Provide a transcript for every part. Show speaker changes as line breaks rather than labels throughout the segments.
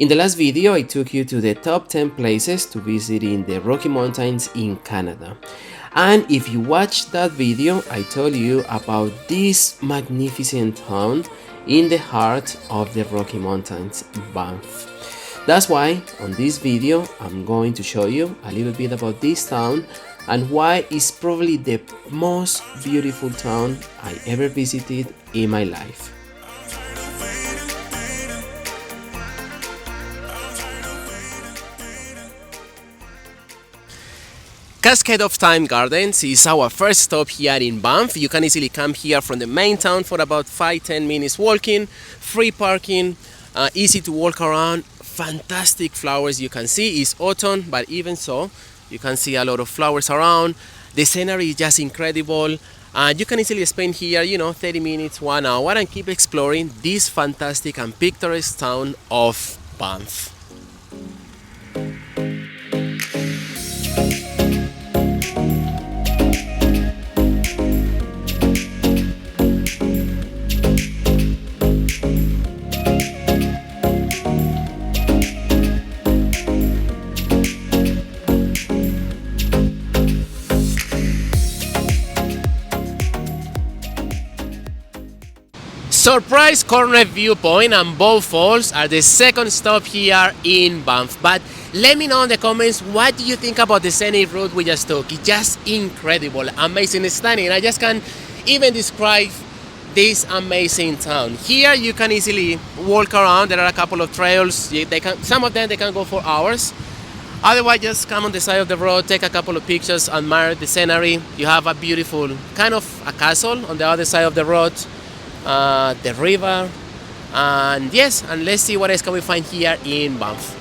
In the last video, I took you to the top 10 places to visit in the Rocky Mountains in Canada. And if you watched that video, I told you about this magnificent town in the heart of the Rocky Mountains, Banff. That's why on this video, I'm going to show you a little bit about this town and why it's probably the most beautiful town I ever visited in my life. Cascade of Time Gardens is our first stop here in Banff. You can easily come here from the main town for about 5-10 minutes walking, free parking, easy to walk around, fantastic flowers you can see. It's autumn, but even so, you can see a lot of flowers around. The scenery is just incredible. You can easily spend here, 30 minutes, 1 hour and keep exploring this fantastic and picturesque town of Banff. Surprise Corner Viewpoint and Bow Falls are the second stop here in Banff. But let me know in the comments, what do you think about the scenic route we just took? It's just incredible, amazing, stunning. I just can't even describe this amazing town. Here you can easily walk around. There are a couple of trails. Some of them they can go for hours. Otherwise, just come on the side of the road, take a couple of pictures, admire the scenery. You have a beautiful kind of a castle on the other side of the road. The river, and yes, and let's see what else can we find here in Banff.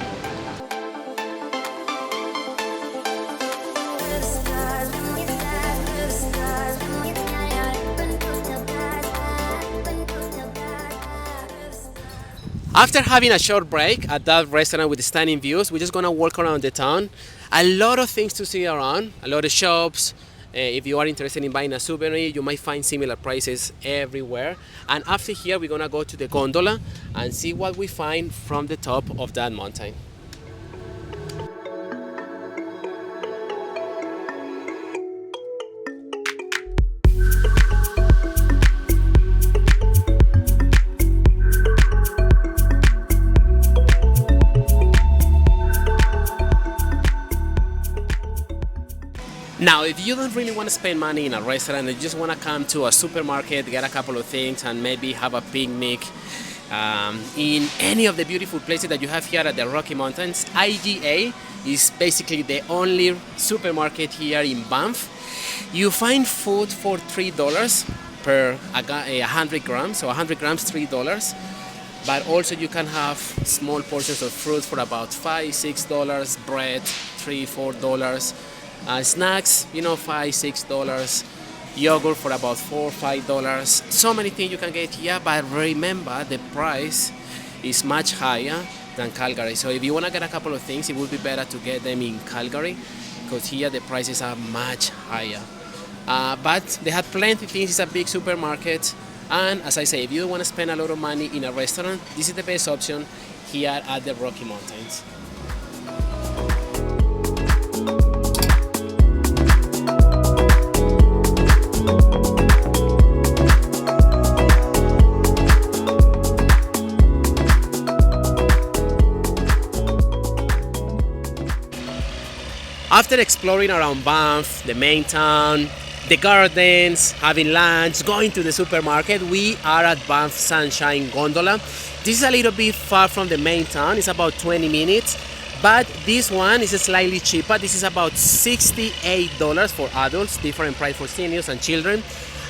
After having a short break at that restaurant with stunning views, we're just gonna walk around the town. A lot of things to see around, a lot of shops. If you are interested in buying a souvenir, you might find similar prices everywhere. And after here, we're gonna go to the gondola and see what we find from the top of that mountain. Now, if you don't really want to spend money in a restaurant and you just want to come to a supermarket, get a couple of things and maybe have a picnic in any of the beautiful places that you have here at the Rocky Mountains, IGA is basically the only supermarket here in Banff. You find food for $3 per 100 grams, so 100 grams $3. But also you can have small portions of fruit for about $5-6, bread $3-4. Snacks, $5-6, yogurt for about $4-5. So many things you can get here, but remember the price is much higher than Calgary. So if you want to get a couple of things, it would be better to get them in Calgary because here the prices are much higher. But they have plenty of things. It's a big supermarket, and as I say, if you don't want to spend a lot of money in a restaurant, this is the best option here at the Rocky Mountains. After exploring around Banff, the main town, the gardens, having lunch, going to the supermarket, we are at Banff Sunshine Gondola. This is a little bit far from the main town. It's about 20 minutes, but this one is slightly cheaper. This is about $68 for adults, different price for seniors and children.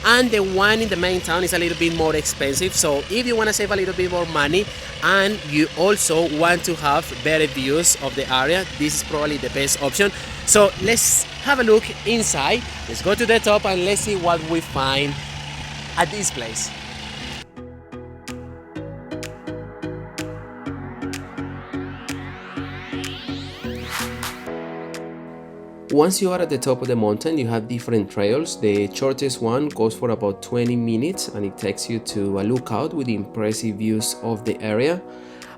And the one in the main town is a little bit more expensive. So if you want to save a little bit more money and you also want to have better views of the area, this is probably the best option. So let's have a look inside. Let's go to the top and let's see what we find at this place. Once you are at the top of the mountain, you have different trails. The shortest one goes for about 20 minutes and it takes you to a lookout with impressive views of the area.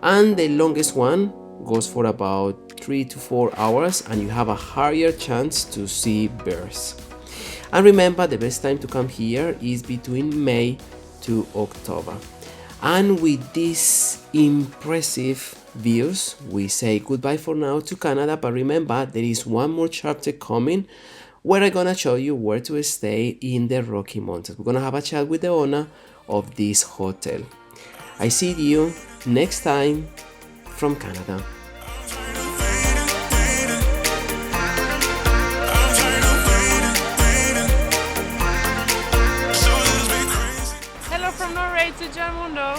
and the longest one goes for about 3 to 4 hours, and you have a higher chance to see bears. And remember, the best time to come here is between May to October. And with these impressive views, we say goodbye for now to Canada, but remember, there is one more chapter coming where I'm gonna show you where to stay in the Rocky Mountains. We're gonna have a chat with the owner of this hotel. I see you next time from Canada.
Hello from Norway to Juanmundo.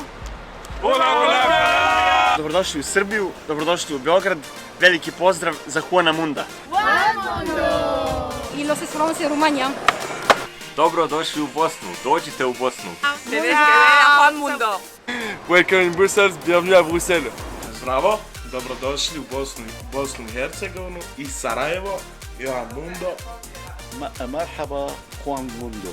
Dobrodošli u Srbiju, dobrodošli u Beograd, veliki pozdrav za Juanmunda.
Y los esperamos en Rumania.
Dobrodošli u Bosnu, dođite u Bosnu.
Juanmundo.
Welcome in Brussels, bienvenue à Bruxelles.
Zdravo, dobrodošli u Bosnu i Hercegovinu i Sarajevo, Juanmundo.
مرحبا خوان موندو.